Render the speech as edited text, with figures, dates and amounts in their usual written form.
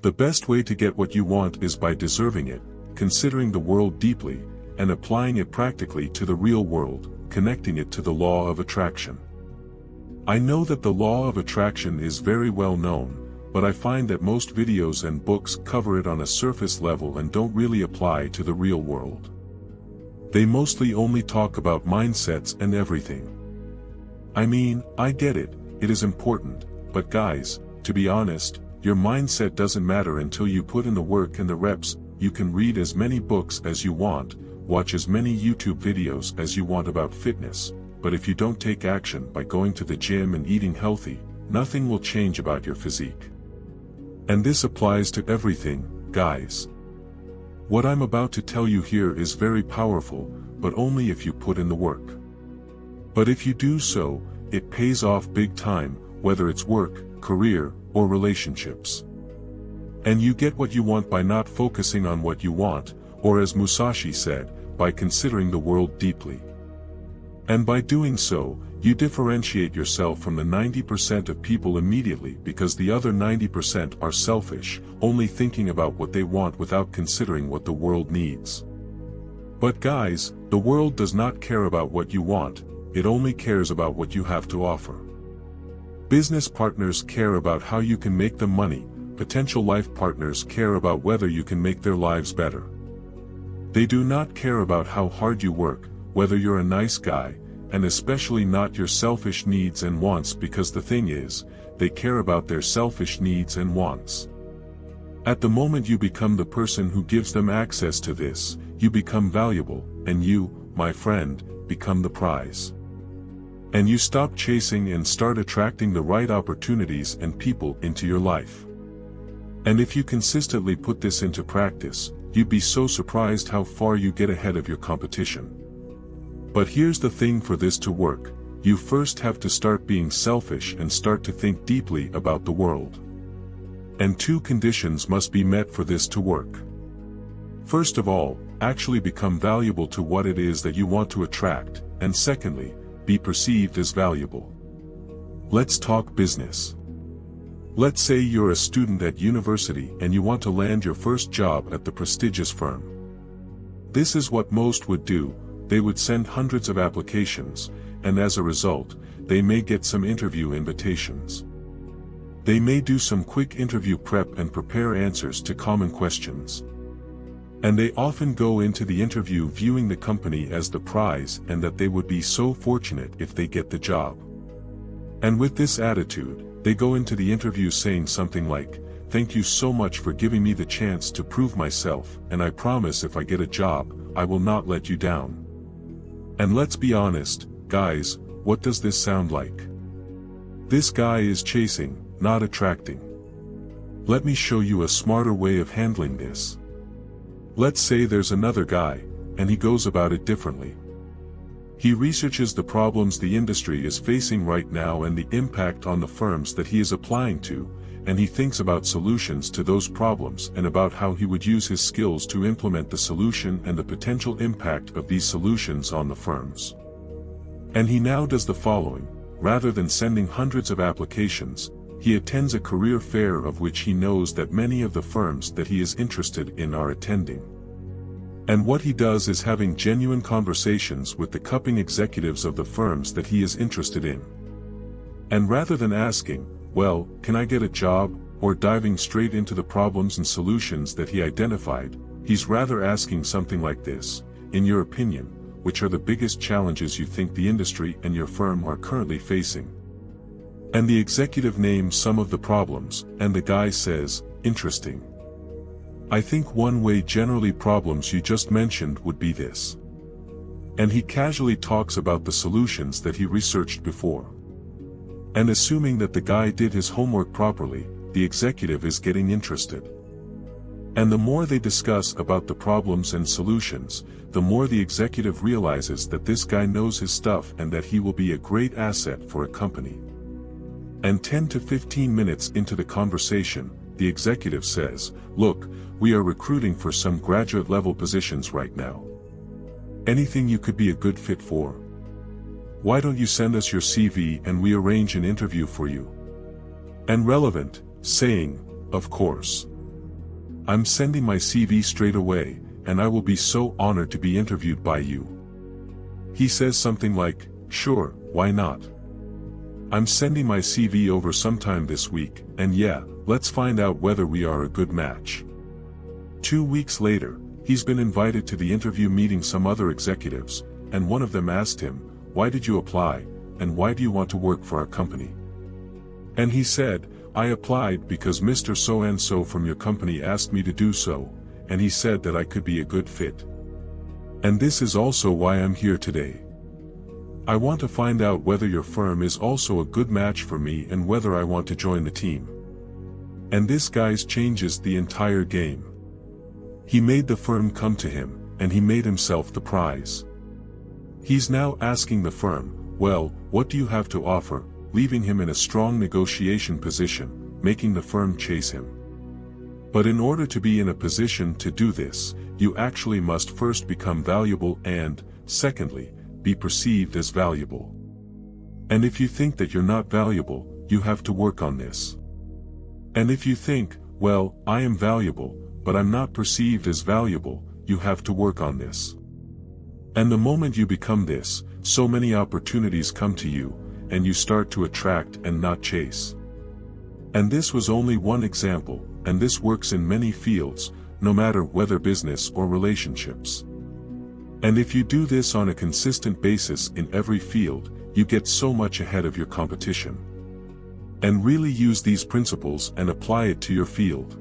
The best way to get what you want is by deserving it, considering the world deeply, and applying it practically to the real world, connecting it to the law of attraction. I know that the law of attraction is very well known, but I find that most videos and books cover it on a surface level and don't really apply to the real world. They mostly only talk about mindsets and everything. I mean, I get it, it is important, but guys, to be honest, your mindset doesn't matter until you put in the work and the reps. You can read as many books as you want, watch as many YouTube videos as you want about fitness, but if you don't take action by going to the gym and eating healthy, nothing will change about your physique. And this applies to everything, guys. What I'm about to tell you here is very powerful, but only if you put in the work. But if you do so, it pays off big time, whether it's work, career, or relationships. And you get what you want by not focusing on what you want, or as Musashi said, by considering the world deeply. And by doing so, you differentiate yourself from the 90% of people immediately, because the other 90% are selfish, only thinking about what they want without considering what the world needs. But guys, the world does not care about what you want, it only cares about what you have to offer. Business partners care about how you can make them money, potential life partners care about whether you can make their lives better. They do not care about how hard you work, whether you're a nice guy, and especially not your selfish needs and wants, because the thing is, they care about their selfish needs and wants. At the moment you become the person who gives them access to this, you become valuable, and you, my friend, become the prize. And you stop chasing and start attracting the right opportunities and people into your life. And if you consistently put this into practice, you'd be so surprised how far you get ahead of your competition. But here's the thing: for this to work, you first have to start being selfish and start to think deeply about the world. And two conditions must be met for this to work. First of all, actually become valuable to what it is that you want to attract, and secondly, be perceived as valuable. Let's talk business. Let's say you're a student at university and you want to land your first job at the prestigious firm. This is what most would do. They would send hundreds of applications, and as a result, they may get some interview invitations. They may do some quick interview prep and prepare answers to common questions. And they often go into the interview viewing the company as the prize and that they would be so fortunate if they get the job. And with this attitude, they go into the interview saying something like, "Thank you so much for giving me the chance to prove myself, and I promise if I get a job, I will not let you down." And let's be honest, guys, what does this sound like? This guy is chasing, not attracting. Let me show you a smarter way of handling this. Let's say there's another guy, and he goes about it differently. He researches the problems the industry is facing right now and the impact on the firms that he is applying to, and he thinks about solutions to those problems and about how he would use his skills to implement the solution and the potential impact of these solutions on the firms. And he now does the following: rather than sending hundreds of applications, he attends a career fair of which he knows that many of the firms that he is interested in are attending. And what he does is having genuine conversations with the cupping executives of the firms that he is interested in. And rather than asking, "Well, can I get a job?" or diving straight into the problems and solutions that he identified, he's rather asking something like this: "In your opinion, which are the biggest challenges you think the industry and your firm are currently facing?" And the executive names some of the problems, and the guy says, "Interesting. I think one way generally problems you just mentioned would be this." And he casually talks about the solutions that he researched before. And assuming that the guy did his homework properly, the executive is getting interested. And the more they discuss about the problems and solutions, the more the executive realizes that this guy knows his stuff and that he will be a great asset for a company. And 10 to 15 minutes into the conversation, the executive says, "Look, we are recruiting for some graduate-level positions right now. Anything you could be a good fit for? Why don't you send us your CV and we arrange an interview for you?" And relevant, saying, "Of course. I'm sending my CV straight away, and I will be so honored to be interviewed by you. He says something like, sure, why not? I'm sending my CV over sometime this week, and yeah, let's find out whether we are a good match. 2 weeks later, he's been invited to the interview meeting some other executives, and one of them asked him, why did you apply, and why do you want to work for our company? And he said, I applied because Mr. So-and-so from your company asked me to do so, and he said that I could be a good fit. And this is also why I'm here today. I want to find out whether your firm is also a good match for me and whether I want to join the team. And this guy's changes the entire game. He made the firm come to him, and he made himself the prize. He's now asking the firm, well, what do you have to offer, leaving him in a strong negotiation position, making the firm chase him. But in order to be in a position to do this, you actually must first become valuable and, secondly, be perceived as valuable. And if you think that you're not valuable, you have to work on this. And if you think, well, I am valuable, but I'm not perceived as valuable, you have to work on this. And the moment you become this, so many opportunities come to you, and you start to attract and not chase. And this was only one example, and this works in many fields, no matter whether business or relationships. And if you do this on a consistent basis in every field, you get so much ahead of your competition. And really use these principles and apply it to your field.